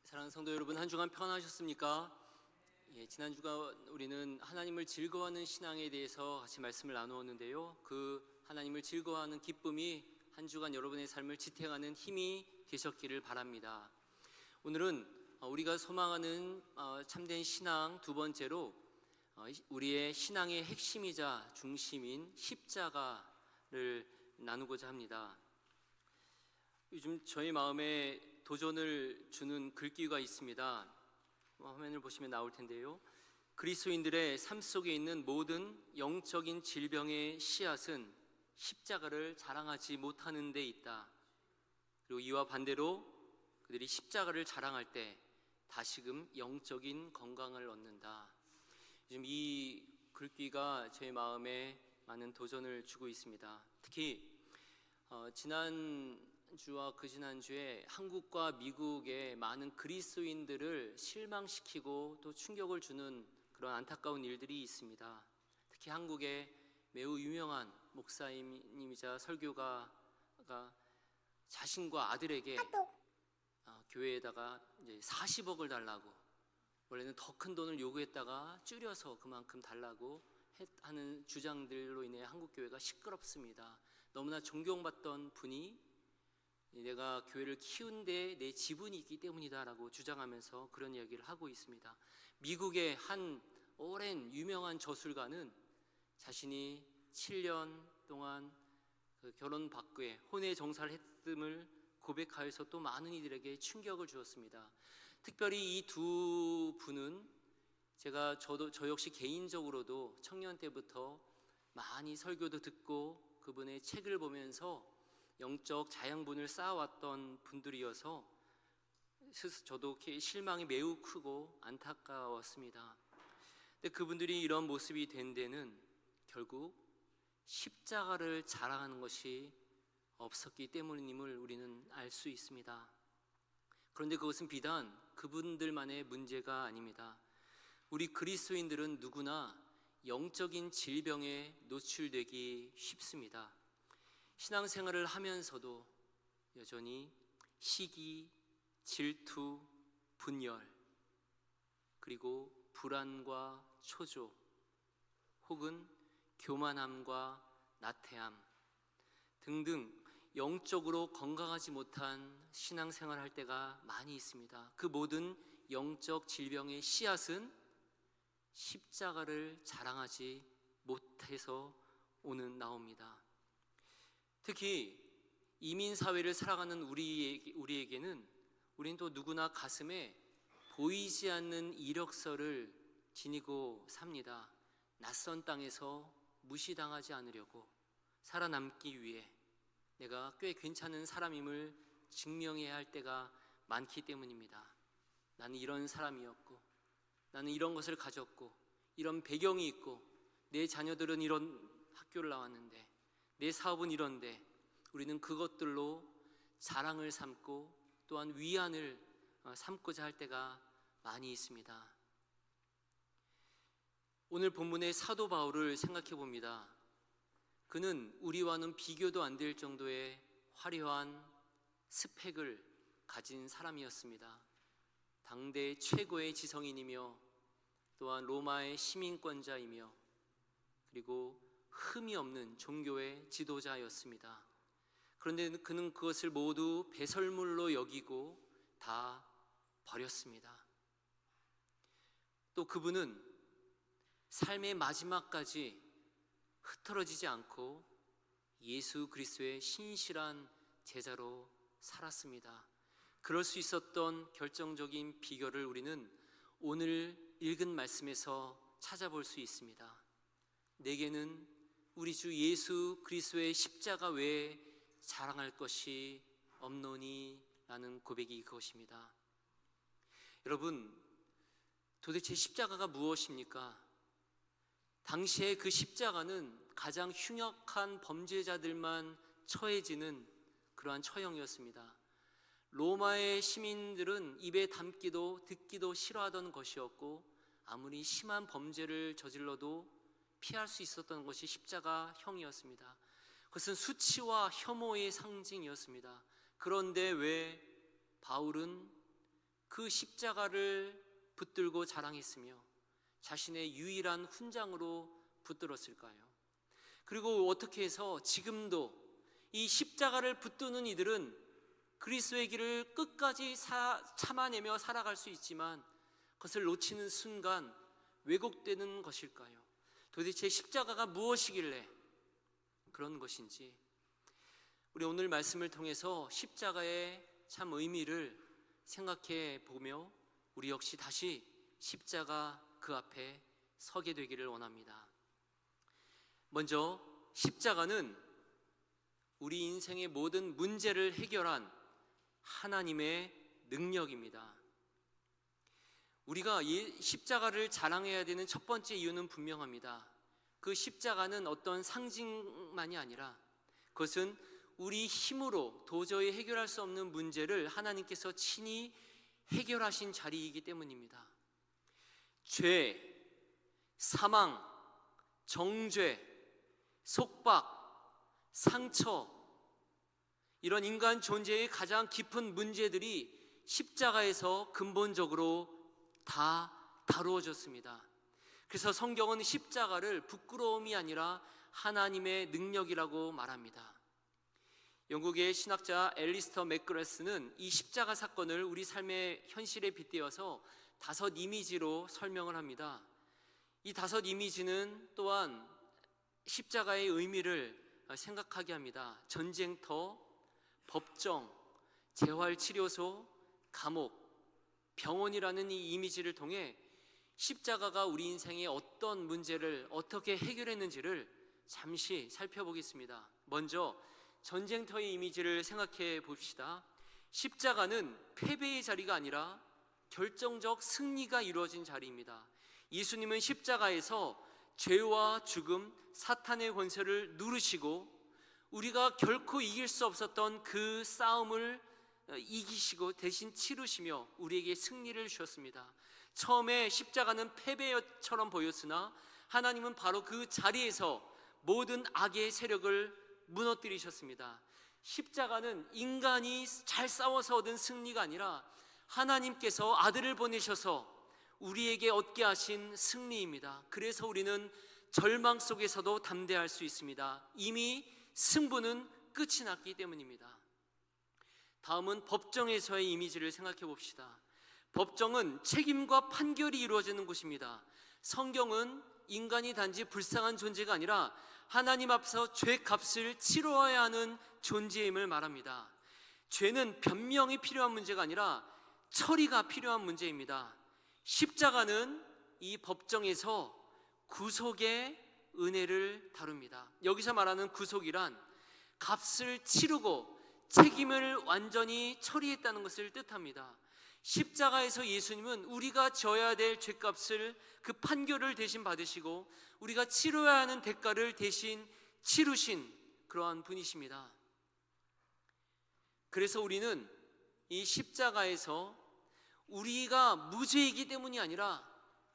사랑하는 성도 여러분, 한 주간 평안하셨습니까? 지난 주간 우리는 하나님을 즐거워하는 신앙에 대해서 같이 말씀을 나누었는데요. 그 하나님을 즐거워하는 기쁨이 한 주간 여러분의 삶을 지탱하는 힘이 되셨기를 바랍니다. 오늘은 우리가 소망하는 참된 신앙 두 번째로 우리의 신앙의 핵심이자 중심인 십자가를 나누고자 합니다. 요즘 저희 마음에 도전을 주는 글귀가 있습니다. 화면을 보시면 나올 텐데요. 그리스도인들의 삶 속에 있는 모든 영적인 질병의 씨앗은 십자가를 자랑하지 못하는 데 있다. 그리고 이와 반대로 그들이 십자가를 자랑할 때 다시금 영적인 건강을 얻는다. 요즘 이 글귀가 제 마음에 많은 도전을 주고 있습니다. 특히 지난주와 그 지난주에 한국과 미국의 많은 그리스도인들을 실망시키고 또 충격을 주는 그런 안타까운 일들이 있습니다. 특히 한국의 매우 유명한 목사님이자 설교가가 자신과 아들에게 교회에다가 이제 40억을 달라고, 원래는 더 큰 돈을 요구했다가 줄여서 그만큼 달라고 하는 주장들로 인해 한국 교회가 시끄럽습니다. 너무나 존경받던 분이 내가 교회를 키운데 내 지분이 있기 때문이다라고 주장하면서 그런 이야기를 하고 있습니다. 미국의 한 오랜 유명한 저술가는 자신이 7년 동안 결혼 밖에 혼외 정사를 했음을 고백하여서 또 많은 이들에게 충격을 주었습니다. 특별히 이 두 분은 저 역시 개인적으로도 청년 때부터 많이 설교도 듣고 그분의 책을 보면서 영적 자양분을 쌓아왔던 분들이어서 저도 실망이 매우 크고 안타까웠습니다. 근데 그분들이 이런 모습이 된 데는 결국 십자가를 자랑하는 것이 없었기 때문임을 우리는 알 수 있습니다. 그런데 그것은 비단 그분들만의 문제가 아닙니다. 우리 그리스도인들은 누구나 영적인 질병에 노출되기 쉽습니다. 신앙생활을 하면서도 여전히 시기, 질투, 분열, 그리고 불안과 초조, 혹은 교만함과 나태함 등등 영적으로 건강하지 못한 신앙생활을 할 때가 많이 있습니다. 그 모든 영적 질병의 씨앗은 십자가를 자랑하지 못해서 나옵니다. 특히 이민사회를 살아가는 우리에게는 우리는 또 누구나 가슴에 보이지 않는 이력서를 지니고 삽니다. 낯선 땅에서 무시당하지 않으려고, 살아남기 위해 내가 꽤 괜찮은 사람임을 증명해야 할 때가 많기 때문입니다. 나는 이런 사람이었고, 나는 이런 것을 가졌고, 이런 배경이 있고, 내 자녀들은 이런 학교를 나왔는데, 내 사업은 이런데, 우리는 그것들로 자랑을 삼고 또한 위안을 삼고자 할 때가 많이 있습니다. 오늘 본문의 사도 바울을 생각해 봅니다. 그는 우리와는 비교도 안 될 정도의 화려한 스펙을 가진 사람이었습니다. 당대 최고의 지성인이며 또한 로마의 시민권자이며 그리고 흠이 없는 종교의 지도자였습니다. 그런데 그는 그것을 모두 배설물로 여기고 다 버렸습니다. 또 그분은 삶의 마지막까지 흐트러지지 않고 예수 그리스도의 신실한 제자로 살았습니다. 그럴 수 있었던 결정적인 비결을 우리는 오늘 읽은 말씀에서 찾아볼 수 있습니다. 내게는 우리 주 예수 그리스도의 십자가 외에 자랑할 것이 없노니 라는 고백이 그것입니다. 여러분, 도대체 십자가가 무엇입니까? 당시에 그 십자가는 가장 흉악한 범죄자들만 처해지는 그러한 처형이었습니다. 로마의 시민들은 입에 담기도 듣기도 싫어하던 것이었고, 아무리 심한 범죄를 저질러도 피할 수 있었던 것이 십자가형이었습니다. 그것은 수치와 혐오의 상징이었습니다. 그런데 왜 바울은 그 십자가를 붙들고 자랑했으며 자신의 유일한 훈장으로 붙들었을까요? 그리고 어떻게 해서 지금도 이 십자가를 붙드는 이들은 그리스도의 길을 끝까지 참아내며 살아갈 수 있지만 그것을 놓치는 순간 왜곡되는 것일까요? 도대체 십자가가 무엇이길래 그런 것인지, 우리 오늘 말씀을 통해서 십자가의 참 의미를 생각해 보며 우리 역시 다시 십자가 그 앞에 서게 되기를 원합니다. 먼저 십자가는 우리 인생의 모든 문제를 해결한 하나님의 능력입니다. 우리가 이 십자가를 자랑해야 되는 첫 번째 이유는 분명합니다. 그 십자가는 어떤 상징만이 아니라 그것은 우리 힘으로 도저히 해결할 수 없는 문제를 하나님께서 친히 해결하신 자리이기 때문입니다. 죄, 사망, 정죄, 속박, 상처, 이런 인간 존재의 가장 깊은 문제들이 십자가에서 근본적으로 다 다루어졌습니다. 그래서 성경은 십자가를 부끄러움이 아니라 하나님의 능력이라고 말합니다. 영국의 신학자 앨리스터 맥그레스는 이 십자가 사건을 우리 삶의 현실에 빗대어서 5 이미지로 설명을 합니다. 이 5 이미지는 또한 십자가의 의미를 생각하게 합니다. 전쟁터, 법정, 재활치료소, 감옥, 병원이라는 이 이미지를 통해 십자가가 우리 인생의 어떤 문제를 어떻게 해결했는지를 잠시 살펴보겠습니다. 먼저 전쟁터의 이미지를 생각해 봅시다. 십자가는 패배의 자리가 아니라 결정적 승리가 이루어진 자리입니다. 예수님은 십자가에서 죄와 죽음, 사탄의 권세를 누르시고 우리가 결코 이길 수 없었던 그 싸움을 이기시고 대신 치르시며 우리에게 승리를 주셨습니다. 처음에 십자가는 패배처럼 보였으나 하나님은 바로 그 자리에서 모든 악의 세력을 무너뜨리셨습니다. 십자가는 인간이 잘 싸워서 얻은 승리가 아니라 하나님께서 아들을 보내셔서 우리에게 얻게 하신 승리입니다. 그래서 우리는 절망 속에서도 담대할 수 있습니다. 이미 승부는 끝이 났기 때문입니다. 다음은 법정에서의 이미지를 생각해 봅시다. 법정은 책임과 판결이 이루어지는 곳입니다. 성경은 인간이 단지 불쌍한 존재가 아니라 하나님 앞에서 죄값을 치러야 하는 존재임을 말합니다. 죄는 변명이 필요한 문제가 아니라 처리가 필요한 문제입니다. 십자가는 이 법정에서 구속의 은혜를 다룹니다. 여기서 말하는 구속이란 값을 치르고 책임을 완전히 처리했다는 것을 뜻합니다. 십자가에서 예수님은 우리가 져야 될 죄값을, 그 판결을 대신 받으시고 우리가 치러야 하는 대가를 대신 치르신 그러한 분이십니다. 그래서 우리는 이 십자가에서 우리가 무죄이기 때문이 아니라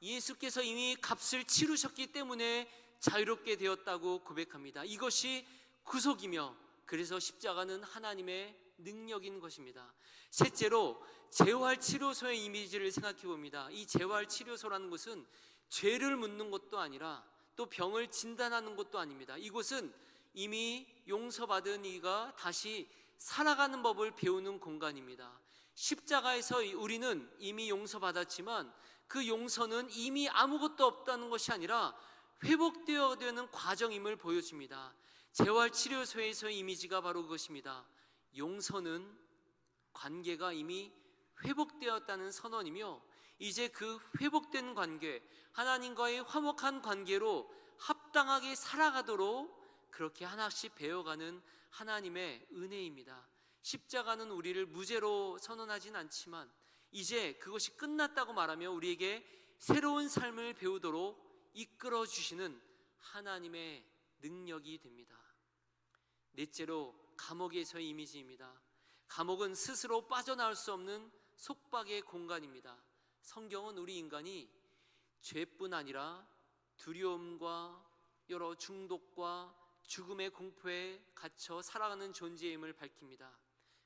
예수께서 이미 값을 치르셨기 때문에 자유롭게 되었다고 고백합니다. 이것이 구속이며 그래서 십자가는 하나님의 능력인 것입니다. 셋째로 재활치료소의 이미지를 생각해 봅니다. 이 재활치료소라는 곳은 죄를 묻는 것도 아니라 또 병을 진단하는 것도 아닙니다. 이곳은 이미 용서받은 이가 다시 살아가는 법을 배우는 공간입니다. 십자가에서 우리는 이미 용서받았지만 그 용서는 이미 아무것도 없다는 것이 아니라 회복되어야 되는 과정임을 보여줍니다. 재활치료소에서의 이미지가 바로 그것입니다. 용서는 관계가 이미 회복되었다는 선언이며 이제 그 회복된 관계, 하나님과의 화목한 관계로 합당하게 살아가도록 그렇게 하나씩 배워가는 하나님의 은혜입니다. 십자가는 우리를 무죄로 선언하진 않지만 이제 그것이 끝났다고 말하며 우리에게 새로운 삶을 배우도록 이끌어 주시는 하나님의 능력이 됩니다. 넷째로 감옥에서의 이미지입니다. 감옥은 스스로 빠져나올 수 없는 속박의 공간입니다. 성경은 우리 인간이 죄뿐 아니라 두려움과 여러 중독과 죽음의 공포에 갇혀 살아가는 존재임을 밝힙니다.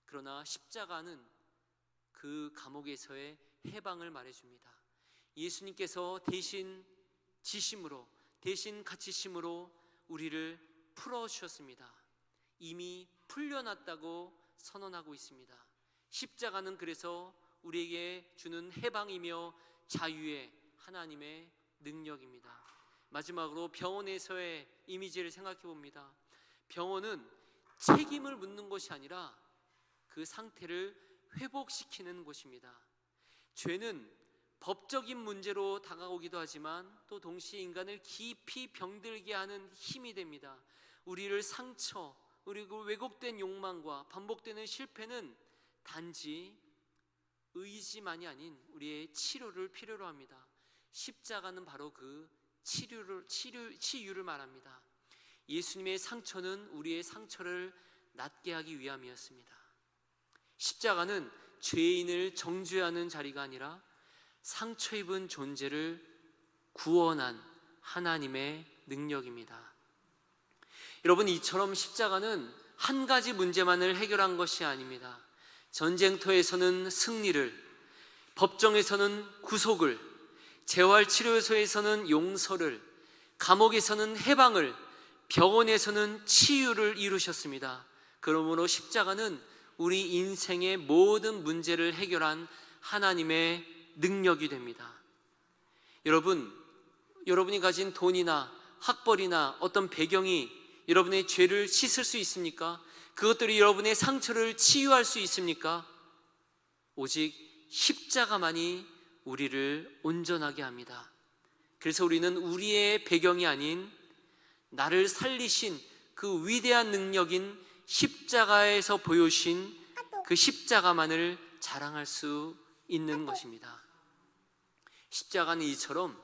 그러나 십자가는 그 감옥에서의 해방을 말해줍니다. 예수님께서 대신 지심으로, 대신 갇히심으로 우리를 풀어주셨습니다. 이미 풀려났다고 선언하고 있습니다. 십자가는 그래서 우리에게 주는 해방이며 자유의 하나님의 능력입니다. 마지막으로 병원에서의 이미지를 생각해 봅니다. 병원은 책임을 묻는 것이 아니라 그 상태를 회복시키는 곳입니다. 죄는 법적인 문제로 다가오기도 하지만 또 동시에 인간을 깊이 병들게 하는 힘이 됩니다. 우리를 상처, 그리고 왜곡된 욕망과 반복되는 실패는 단지 의지만이 아닌 우리의 치료를 필요로 합니다. 십자가는 바로 그 치유를 말합니다. 예수님의 상처는 우리의 상처를 낫게 하기 위함이었습니다. 십자가는 죄인을 정죄하는 자리가 아니라 상처 입은 존재를 구원한 하나님의 능력입니다. 여러분, 이처럼 십자가는 한 가지 문제만을 해결한 것이 아닙니다. 전쟁터에서는 승리를, 법정에서는 구속을, 재활치료소에서는 용서를, 감옥에서는 해방을, 병원에서는 치유를 이루셨습니다. 그러므로 십자가는 우리 인생의 모든 문제를 해결한 하나님의 능력이 됩니다. 여러분이 가진 돈이나 학벌이나 어떤 배경이 여러분의 죄를 씻을 수 있습니까? 그것들이 여러분의 상처를 치유할 수 있습니까? 오직 십자가만이 우리를 온전하게 합니다. 그래서 우리는 우리의 배경이 아닌 나를 살리신 그 위대한 능력인 십자가에서 보여주신 그 십자가만을 자랑할 수 있는 것입니다. 십자가는 이처럼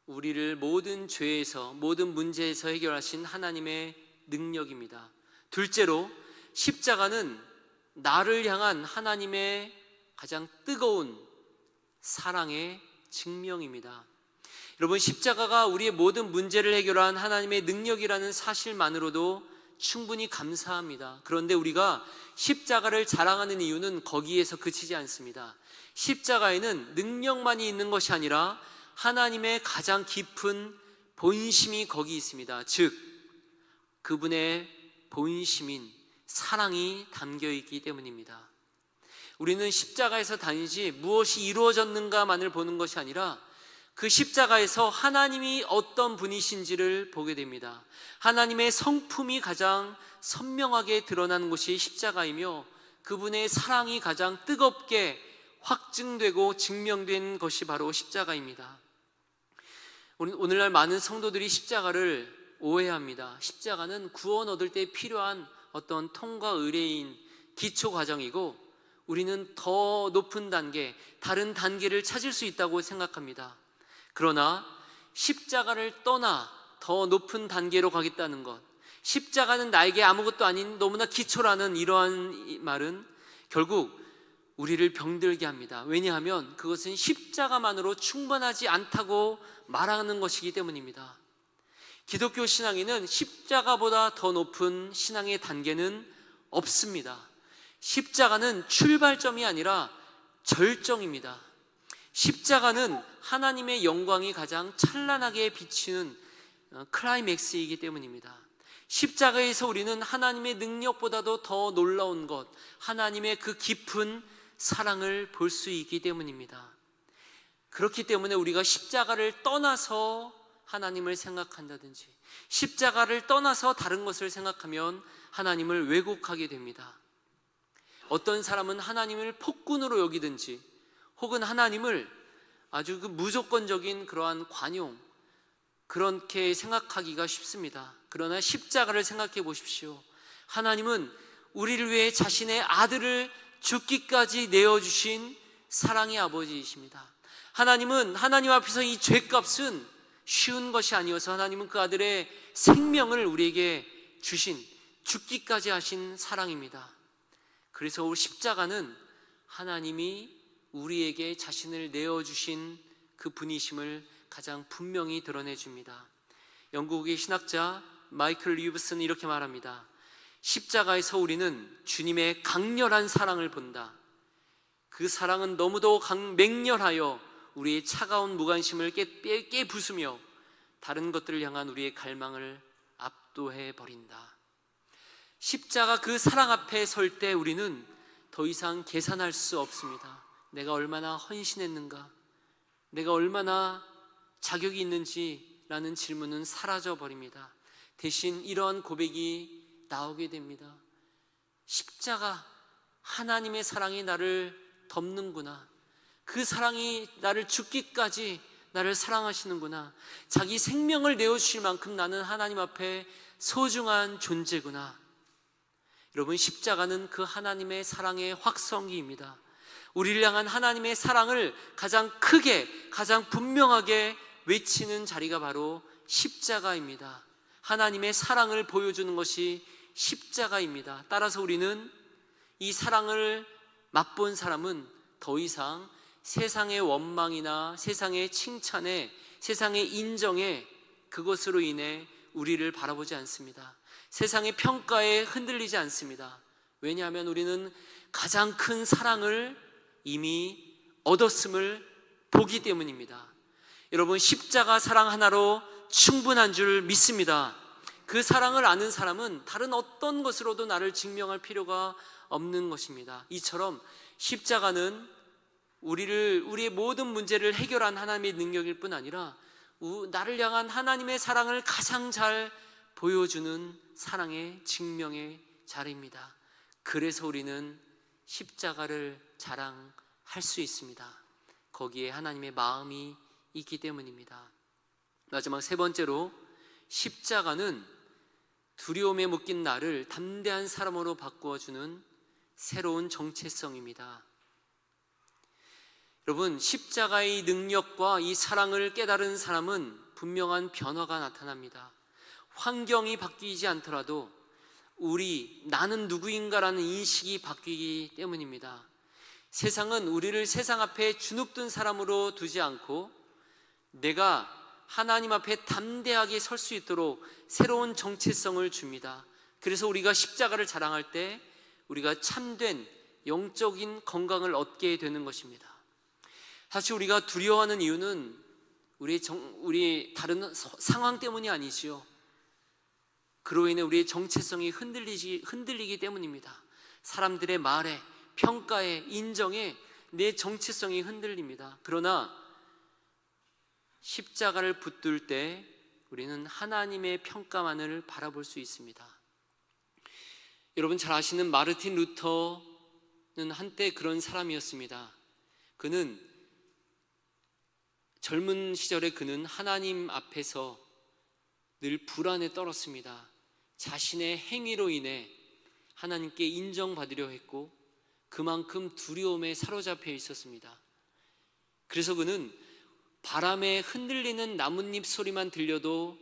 우리를 모든 죄에서, 모든 문제에서 해결하신 하나님의 능력입니다. 둘째로, 십자가는 나를 향한 하나님의 가장 뜨거운 사랑의 증명입니다. 여러분, 십자가가 우리의 모든 문제를 해결한 하나님의 능력이라는 사실만으로도 충분히 감사합니다. 그런데 우리가 십자가를 자랑하는 이유는 거기에서 그치지 않습니다. 십자가에는 능력만이 있는 것이 아니라 하나님의 가장 깊은 본심이 거기 있습니다. 즉, 그분의 본심인 사랑이 담겨 있기 때문입니다. 우리는 십자가에서 단지 무엇이 이루어졌는가만을 보는 것이 아니라 그 십자가에서 하나님이 어떤 분이신지를 보게 됩니다. 하나님의 성품이 가장 선명하게 드러나는 곳이 십자가이며 그분의 사랑이 가장 뜨겁게 확증되고 증명된 것이 바로 십자가입니다. 오늘날 많은 성도들이 십자가를 오해합니다. 십자가는 구원 얻을 때 필요한 어떤 통과 의례인 기초 과정이고 우리는 더 높은 단계, 다른 단계를 찾을 수 있다고 생각합니다. 그러나 십자가를 떠나 더 높은 단계로 가겠다는 것, 십자가는 나에게 아무것도 아닌 너무나 기초라는 이러한 말은 결국 우리를 병들게 합니다. 왜냐하면 그것은 십자가만으로 충분하지 않다고 말하는 것이기 때문입니다. 기독교 신앙에는 십자가보다 더 높은 신앙의 단계는 없습니다. 십자가는 출발점이 아니라 절정입니다. 십자가는 하나님의 영광이 가장 찬란하게 비치는 클라이맥스이기 때문입니다. 십자가에서 우리는 하나님의 능력보다도 더 놀라운 것, 하나님의 그 깊은 사랑을 볼 수 있기 때문입니다. 그렇기 때문에 우리가 십자가를 떠나서 하나님을 생각한다든지 십자가를 떠나서 다른 것을 생각하면 하나님을 왜곡하게 됩니다. 어떤 사람은 하나님을 폭군으로 여기든지 혹은 하나님을 아주 그 무조건적인 그러한 관용, 그렇게 생각하기가 쉽습니다. 그러나 십자가를 생각해 보십시오. 하나님은 우리를 위해 자신의 아들을 죽기까지 내어주신 사랑의 아버지이십니다. 하나님은 하나님 앞에서 이 죄값은 쉬운 것이 아니어서 하나님은 그 아들의 생명을 우리에게 주신, 죽기까지 하신 사랑입니다. 그래서 십자가는 하나님이 우리에게 자신을 내어주신 그 분이심을 가장 분명히 드러내줍니다. 영국의 신학자 마이클 리브스는 이렇게 말합니다. 십자가에서 우리는 주님의 강렬한 사랑을 본다. 그 사랑은 너무도 맹렬하여 우리의 차가운 무관심을 깨부수며 다른 것들을 향한 우리의 갈망을 압도해 버린다. 십자가 그 사랑 앞에 설 때 우리는 더 이상 계산할 수 없습니다. 내가 얼마나 헌신했는가, 내가 얼마나 자격이 있는지라는 질문은 사라져 버립니다. 대신 이러한 고백이 나오게 됩니다. 십자가, 하나님의 사랑이 나를 덮는구나. 그 사랑이 나를 죽기까지 나를 사랑하시는구나. 자기 생명을 내어주실 만큼 나는 하나님 앞에 소중한 존재구나. 여러분, 십자가는 그 하나님의 사랑의 확성기입니다. 우리를 향한 하나님의 사랑을 가장 크게, 가장 분명하게 외치는 자리가 바로 십자가입니다. 하나님의 사랑을 보여주는 것이 십자가입니다. 따라서 우리는 이 사랑을 맛본 사람은 더 이상 세상의 원망이나 세상의 칭찬에, 세상의 인정에, 그것으로 인해 우리를 바라보지 않습니다. 세상의 평가에 흔들리지 않습니다. 왜냐하면 우리는 가장 큰 사랑을 이미 얻었음을 보기 때문입니다. 여러분, 십자가 사랑 하나로 충분한 줄 믿습니다. 그 사랑을 아는 사람은 다른 어떤 것으로도 나를 증명할 필요가 없는 것입니다. 이처럼 십자가는 우리의 모든 문제를 해결한 하나님의 능력일 뿐 아니라 나를 향한 하나님의 사랑을 가장 잘 보여주는 사랑의 증명의 자리입니다. 그래서 우리는 십자가를 자랑할 수 있습니다. 거기에 하나님의 마음이 있기 때문입니다. 마지막 세 번째로, 십자가는 두려움에 묶인 나를 담대한 사람으로 바꾸어주는 새로운 정체성입니다. 여러분, 십자가의 능력과 이 사랑을 깨달은 사람은 분명한 변화가 나타납니다. 환경이 바뀌지 않더라도 나는 누구인가라는 인식이 바뀌기 때문입니다. 세상은 우리를 세상 앞에 주눅든 사람으로 두지 않고 내가 하나님 앞에 담대하게 설 수 있도록 새로운 정체성을 줍니다. 그래서 우리가 십자가를 자랑할 때 우리가 참된 영적인 건강을 얻게 되는 것입니다. 사실 우리가 두려워하는 이유는 우리 다른 상황 때문이 아니지요. 그로 인해 우리의 정체성이 흔들리기 때문입니다. 사람들의 말에, 평가에, 인정에 내 정체성이 흔들립니다. 그러나 십자가를 붙들 때 우리는 하나님의 평가만을 바라볼 수 있습니다. 여러분 잘 아시는 마르틴 루터는 한때 그런 사람이었습니다. 젊은 시절에 그는 하나님 앞에서 늘 불안에 떨었습니다. 자신의 행위로 인해 하나님께 인정받으려 했고 그만큼 두려움에 사로잡혀 있었습니다. 그래서 그는 바람에 흔들리는 나뭇잎 소리만 들려도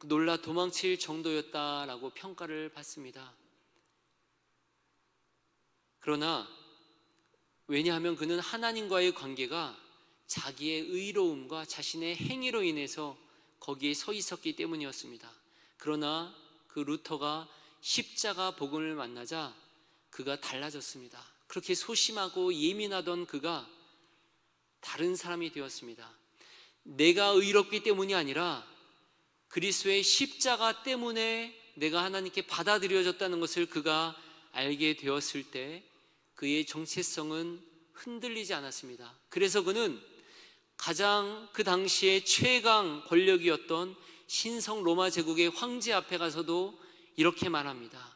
놀라 도망칠 정도였다라고 평가를 받습니다. 그러나 왜냐하면 그는 하나님과의 관계가 자기의 의로움과 자신의 행위로 인해서 거기에 서 있었기 때문이었습니다. 그러나 그 루터가 십자가 복음을 만나자 그가 달라졌습니다. 그렇게 소심하고 예민하던 그가 다른 사람이 되었습니다. 내가 의롭기 때문이 아니라 그리스도의 십자가 때문에 내가 하나님께 받아들여졌다는 것을 그가 알게 되었을 때 그의 정체성은 흔들리지 않았습니다. 그래서 그는 가장 그 당시에 최강 권력이었던 신성 로마 제국의 황제 앞에 가서도 이렇게 말합니다.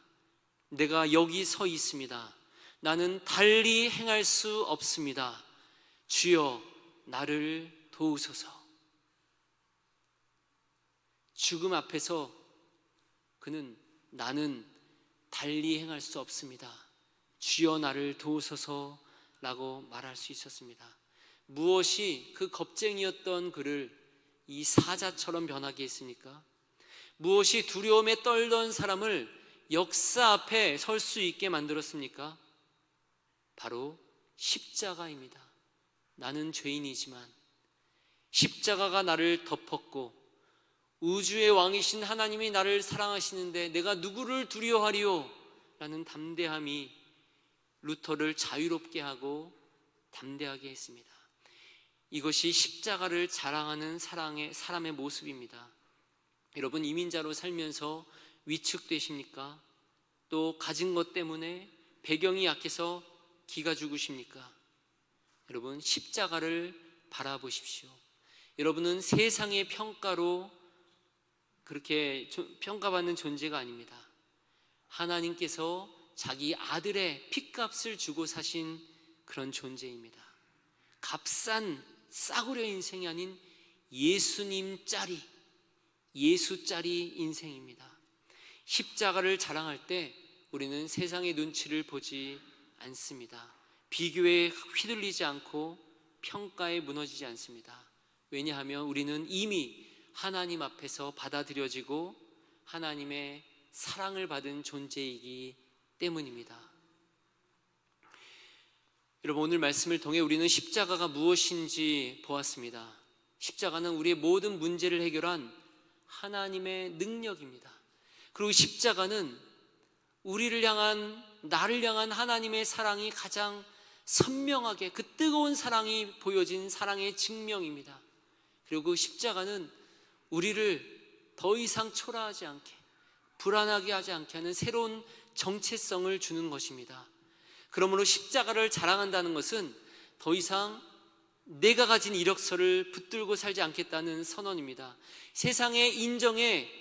내가 여기 서 있습니다. 나는 달리 행할 수 없습니다. 주여 나를 도우소서. 죽음 앞에서 그는 나는 달리 행할 수 없습니다. 주여 나를 도우소서라고 말할 수 있었습니다. 무엇이 그 겁쟁이였던 그를 이 사자처럼 변하게 했습니까? 무엇이 두려움에 떨던 사람을 역사 앞에 설 수 있게 만들었습니까? 바로 십자가입니다. 나는 죄인이지만 십자가가 나를 덮었고 우주의 왕이신 하나님이 나를 사랑하시는데 내가 누구를 두려워하리요? 라는 담대함이 루터를 자유롭게 하고 담대하게 했습니다. 이것이 십자가를 자랑하는 사람의 모습입니다. 여러분, 이민자로 살면서 위축되십니까? 또 가진 것 때문에 배경이 약해서 기가 죽으십니까? 여러분, 십자가를 바라보십시오. 여러분은 세상의 평가로 그렇게 평가받는 존재가 아닙니다. 하나님께서 자기 아들의 핏값을 주고 사신 그런 존재입니다. 값싼 싸구려 인생이 아닌 예수님짜리, 예수짜리 인생입니다. 십자가를 자랑할 때 우리는 세상의 눈치를 보지 않습니다. 비교에 휘둘리지 않고 평가에 무너지지 않습니다. 왜냐하면 우리는 이미 하나님 앞에서 받아들여지고 하나님의 사랑을 받은 존재이기 때문입니다. 여러분, 오늘 말씀을 통해 우리는 십자가가 무엇인지 보았습니다. 십자가는 우리의 모든 문제를 해결한 하나님의 능력입니다. 그리고 십자가는 우리를 향한, 나를 향한 하나님의 사랑이 가장 선명하게, 그 뜨거운 사랑이 보여진 사랑의 증명입니다. 그리고 그 십자가는 우리를 더 이상 초라하지 않게, 불안하게 하지 않게 하는 새로운 정체성을 주는 것입니다. 그러므로 십자가를 자랑한다는 것은 더 이상 내가 가진 이력서를 붙들고 살지 않겠다는 선언입니다. 세상의 인정에,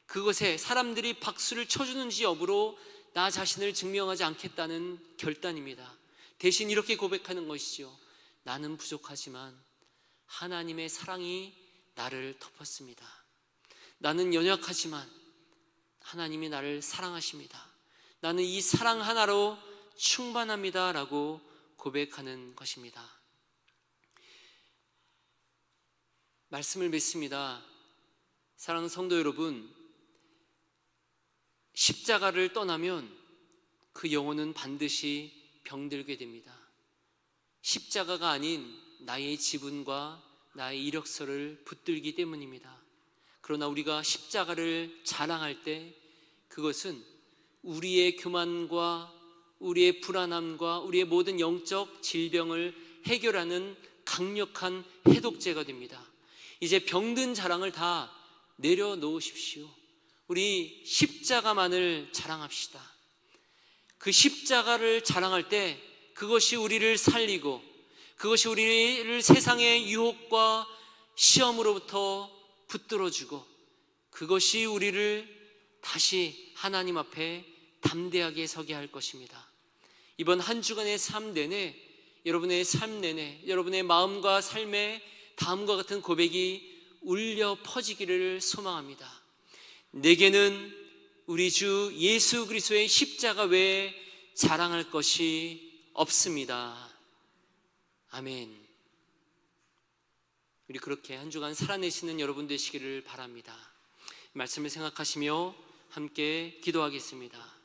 그것에 사람들이 박수를 쳐주는지 여부로 나 자신을 증명하지 않겠다는 결단입니다. 대신 이렇게 고백하는 것이죠. 나는 부족하지만 하나님의 사랑이 나를 덮었습니다. 나는 연약하지만 하나님이 나를 사랑하십니다. 나는 이 사랑 하나로 충만합니다 라고 고백하는 것입니다. 말씀을 맺습니다. 사랑하는 성도 여러분, 십자가를 떠나면 그 영혼은 반드시 병들게 됩니다. 십자가가 아닌 나의 지분과 나의 이력서를 붙들기 때문입니다. 그러나 우리가 십자가를 자랑할 때 그것은 우리의 교만과 우리의 불안함과 우리의 모든 영적 질병을 해결하는 강력한 해독제가 됩니다. 이제 병든 자랑을 다 내려놓으십시오. 우리 십자가만을 자랑합시다. 그 십자가를 자랑할 때 그것이 우리를 살리고 그것이 우리를 세상의 유혹과 시험으로부터 붙들어주고 그것이 우리를 다시 하나님 앞에 담대하게 서게 할 것입니다. 이번 한 주간의 삶 내내, 여러분의 삶 내내 여러분의 마음과 삶에 다음과 같은 고백이 울려 퍼지기를 소망합니다. 내게는 우리 주 예수 그리스도의 십자가 외에 자랑할 것이 없습니다. 아멘. 우리 그렇게 한 주간 살아내시는 여러분 되시기를 바랍니다. 말씀을 생각하시며 함께 기도하겠습니다.